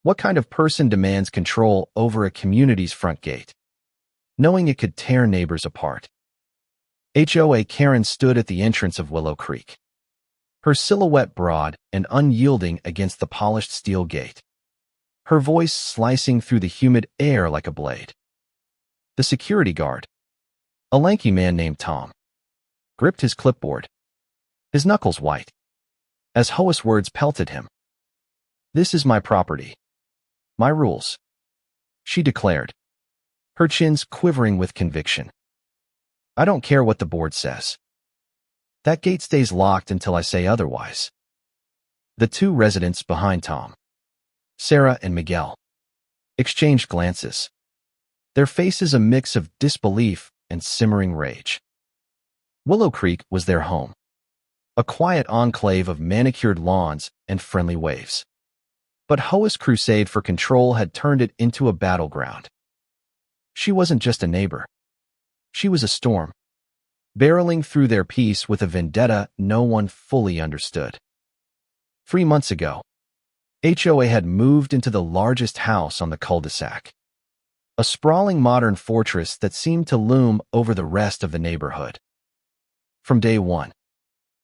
What kind of person demands control over a community's front gate, knowing it could tear neighbors apart? HOA Karen stood at the entrance of Willow Creek, her silhouette broad and unyielding against the polished steel gate, her voice slicing through the humid air like a blade. The security guard, a lanky man named Tom, gripped his clipboard, his knuckles white, as HOA's words pelted him. "This is my property. My rules," she declared, her chins quivering with conviction. "I don't care what the board says. That gate stays locked until I say otherwise." The two residents behind Tom, Sarah and Miguel, exchanged glances, their faces a mix of disbelief and simmering rage. Willow Creek was their home, a quiet enclave of manicured lawns and friendly waves. But HOA's crusade for control had turned it into a battleground. She wasn't just a neighbor. She was a storm, barreling through their peace with a vendetta no one fully understood. 3 months ago, HOA had moved into the largest house on the cul-de-sac, a sprawling modern fortress that seemed to loom over the rest of the neighborhood. From day one,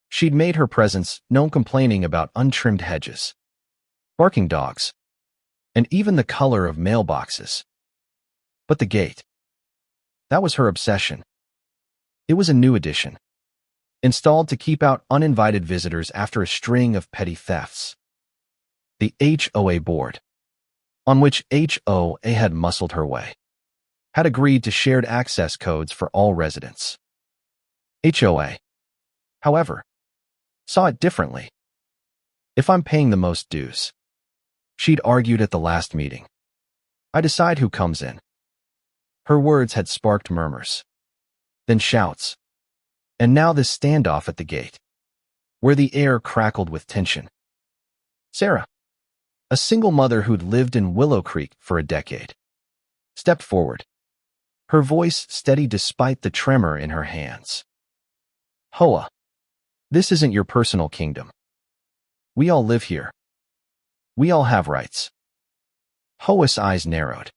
she'd made her presence known, complaining about untrimmed hedges, barking dogs, and even the color of mailboxes. But the gate, that was her obsession. It was a new addition, installed to keep out uninvited visitors after a string of petty thefts. The HOA board, on which HOA had muscled her way, had agreed to shared access codes for all residents. HOA, however, saw it differently. "If I'm paying the most dues," she'd argued at the last meeting, "I decide who comes in." Her words had sparked murmurs, then shouts, and now this standoff at the gate, where the air crackled with tension. Sarah, a single mother who'd lived in Willow Creek for a decade, stepped forward, her voice steady despite the tremor in her hands. "HOA, this isn't your personal kingdom. We all live here. We all have rights." HOA's eyes narrowed,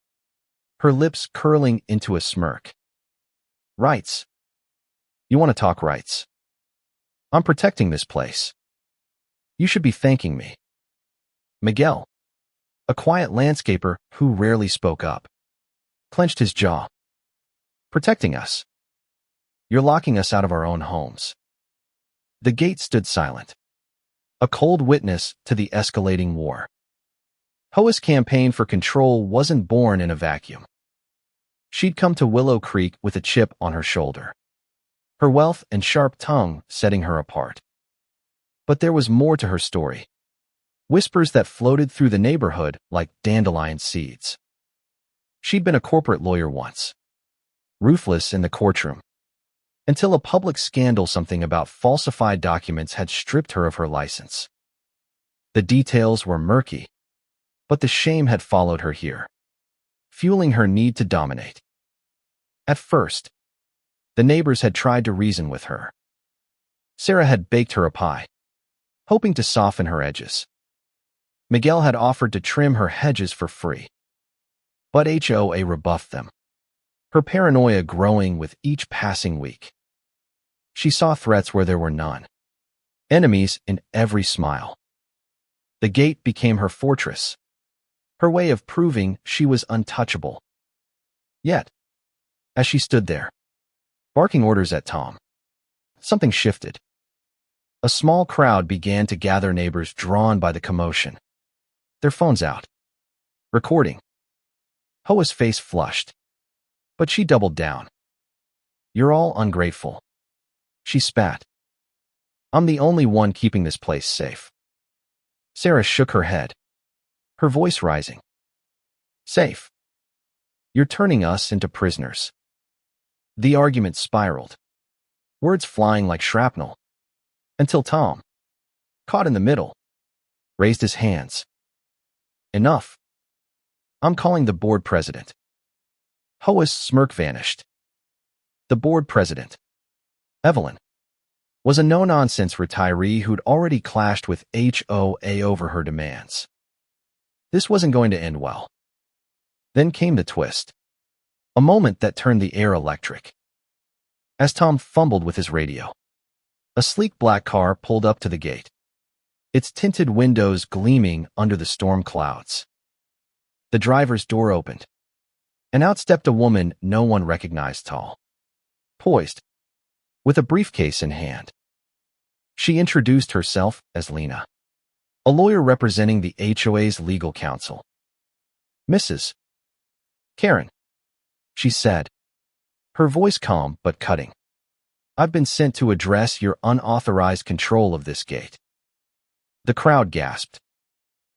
her lips curling into a smirk. "Rights? You want to talk rights? I'm protecting this place. You should be thanking me." Miguel, a quiet landscaper who rarely spoke up, clenched his jaw. "Protecting us? You're locking us out of our own homes." The gate stood silent, a cold witness to the escalating war. HOA's campaign for control wasn't born in a vacuum. She'd come to Willow Creek with a chip on her shoulder, her wealth and sharp tongue setting her apart. But there was more to her story, whispers that floated through the neighborhood like dandelion seeds. She'd been a corporate lawyer once, ruthless in the courtroom, until a public scandal, something about falsified documents, had stripped her of her license. The details were murky, but the shame had followed her here, fueling her need to dominate. At first, the neighbors had tried to reason with her. Sarah had baked her a pie, hoping to soften her edges. Miguel had offered to trim her hedges for free. But HOA rebuffed them, her paranoia growing with each passing week. She saw threats where there were none, enemies in every smile. The gate became her fortress, her way of proving she was untouchable. Yet, as she stood there, barking orders at Tom, something shifted. A small crowd began to gather, neighbors drawn by the commotion, their phones out, recording. HOA's face flushed, but she doubled down. "You're all ungrateful," she spat. "I'm the only one keeping this place safe." Sarah shook her head, her voice rising. "Safe? You're turning us into prisoners." The argument spiraled, words flying like shrapnel, until Tom, caught in the middle, raised his hands. "Enough. I'm calling the board president." HOA's smirk vanished. The board president, Evelyn, was a no-nonsense retiree who'd already clashed with HOA over her demands. This wasn't going to end well. Then came the twist. A moment that turned the air electric. As Tom fumbled with his radio, a sleek black car pulled up to the gate, its tinted windows gleaming under the storm clouds. The driver's door opened, and out stepped a woman no one recognized, tall, poised, with a briefcase in hand. She introduced herself as Lena, a lawyer representing the HOA's legal counsel. "Mrs. Karen," she said, her voice calm but cutting. "I've been sent to address your unauthorized control of this gate." The crowd gasped,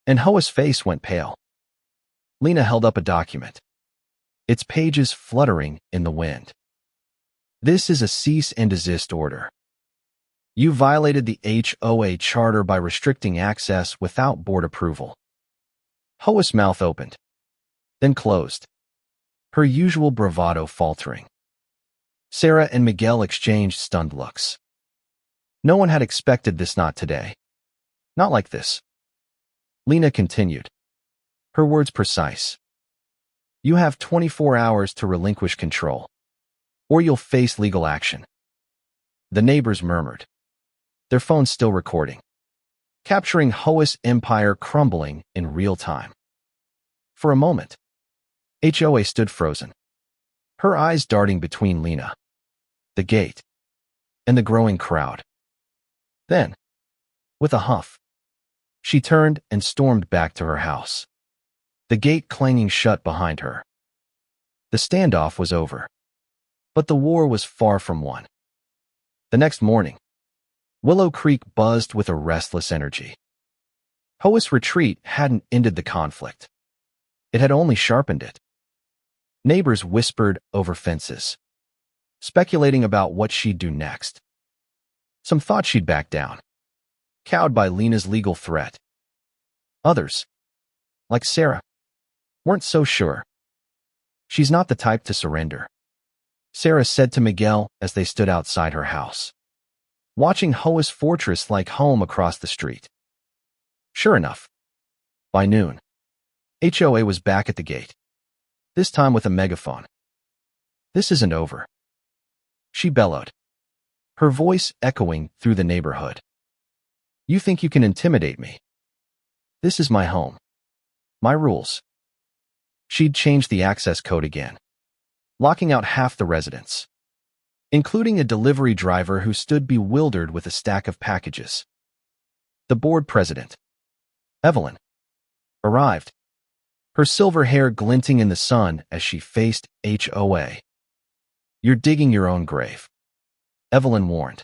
and HOA's face went pale. Lena held up a document, its pages fluttering in the wind. "This is a cease and desist order. You violated the HOA charter by restricting access without board approval." HOA's mouth opened, then closed, her usual bravado faltering. Sarah and Miguel exchanged stunned looks. No one had expected this, not today. Not like this. Lena continued, her words precise. "You have 24 hours to relinquish control, or you'll face legal action." The neighbors murmured, their phones still recording, capturing HOA's empire crumbling in real time. For a moment, HOA stood frozen, her eyes darting between Lena, the gate, and the growing crowd. Then, with a huff, she turned and stormed back to her house, the gate clanging shut behind her. The standoff was over, but the war was far from won. The next morning, Willow Creek buzzed with a restless energy. HOA's retreat hadn't ended the conflict. It had only sharpened it. Neighbors whispered over fences, speculating about what she'd do next. Some thought she'd back down, cowed by Lena's legal threat. Others, like Sarah, weren't so sure. "She's not the type to surrender," Sarah said to Miguel as they stood outside her house, watching HOA's fortress-like home across the street. Sure enough, by noon, HOA was back at the gate, this time with a megaphone. "This isn't over," she bellowed, her voice echoing through the neighborhood. "You think you can intimidate me? This is my home, my rules." She'd changed the access code again, locking out half the residents, including a delivery driver who stood bewildered with a stack of packages. The board president, Evelyn, arrived, her silver hair glinting in the sun as she faced HOA. "You're digging your own grave," Evelyn warned,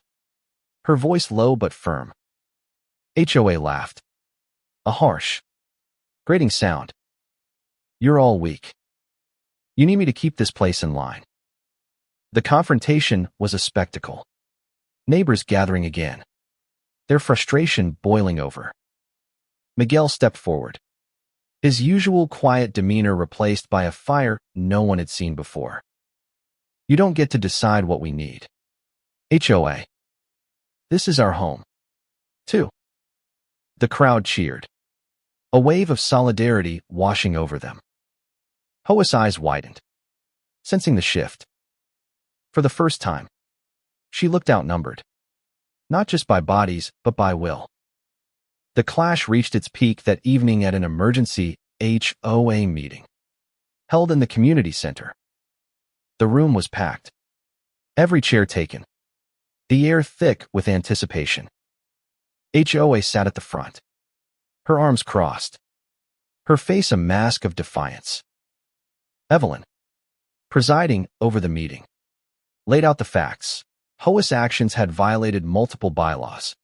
her voice low but firm. HOA laughed, a harsh, grating sound. "You're all weak. You need me to keep this place in line." The confrontation was a spectacle. Neighbors gathering again, their frustration boiling over. Miguel stepped forward, his usual quiet demeanor replaced by a fire no one had seen before. "You don't get to decide what we need. HOA. This is our home, too." The crowd cheered, a wave of solidarity washing over them. HOA's eyes widened, sensing the shift. For the first time, she looked outnumbered, not just by bodies, but by will. The clash reached its peak that evening at an emergency HOA meeting, held in the community center. The room was packed, every chair taken, the air thick with anticipation. HOA sat at the front, her arms crossed, her face a mask of defiance. Evelyn, presiding over the meeting, laid out the facts. HOA's actions had violated multiple bylaws,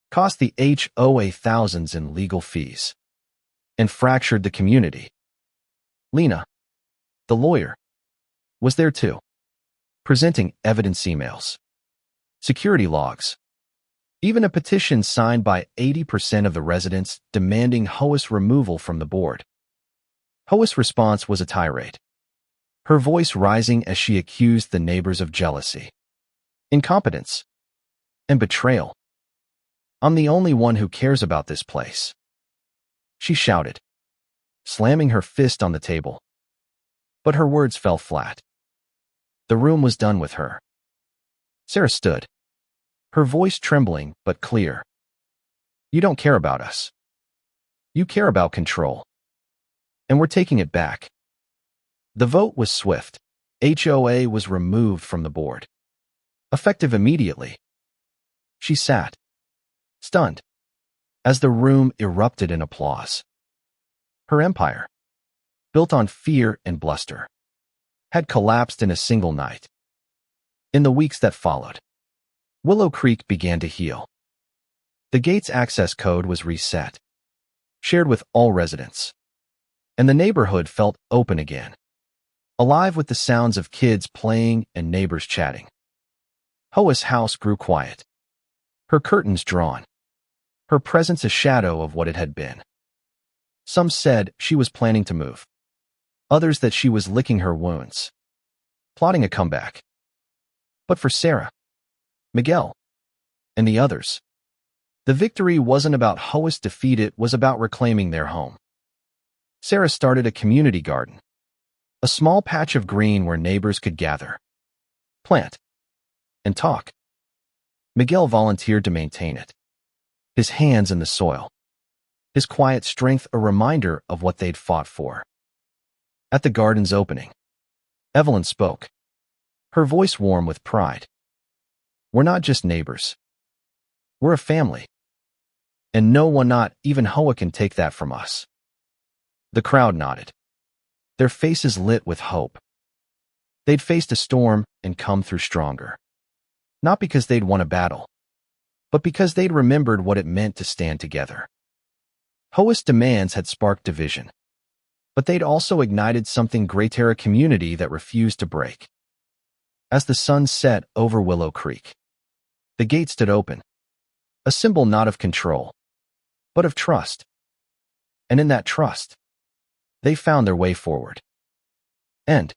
cost the HOA thousands in legal fees, and fractured the community. Lena, the lawyer, was there too, presenting evidence emails, security logs, even a petition signed by 80% of the residents demanding HOA's removal from the board. HOA's response was a tirade, her voice rising as she accused the neighbors of jealousy, incompetence, and betrayal. "I'm the only one who cares about this place," she shouted, slamming her fist on the table. But her words fell flat. The room was done with her. Sarah stood, her voice trembling but clear. You don't care about us. You care about control. And we're taking it back. The vote was swift. HOA was removed from the board. Effective immediately. She sat, stunned, as the room erupted in applause. Her empire, built on fear and bluster, had collapsed in a single night. In the weeks that followed, Willow Creek began to heal. The gate's access code was reset, shared with all residents, and the neighborhood felt open again, alive with the sounds of kids playing and neighbors chatting. HOA's house grew quiet, her curtains drawn, her presence a shadow of what it had been. Some said she was planning to move, others that she was licking her wounds, plotting a comeback. But for Sarah, Miguel, and the others, the victory wasn't about HOA's defeat, it was about reclaiming their home. Sarah started a community garden, a small patch of green where neighbors could gather, plant, and talk. Miguel volunteered to maintain it, his hands in the soil, his quiet strength a reminder of what they'd fought for. At the garden's opening, Evelyn spoke, her voice warm with pride. We're not just neighbors. We're a family. And no one, not even HOA, can take that from us. The crowd nodded, their faces lit with hope. They'd faced a storm and come through stronger. Not because they'd won a battle, but because they'd remembered what it meant to stand together. HOA's demands had sparked division, but they'd also ignited something greater, a community that refused to break. As the sun set over Willow Creek, the gate stood open, a symbol not of control, but of trust. And in that trust, they found their way forward. End.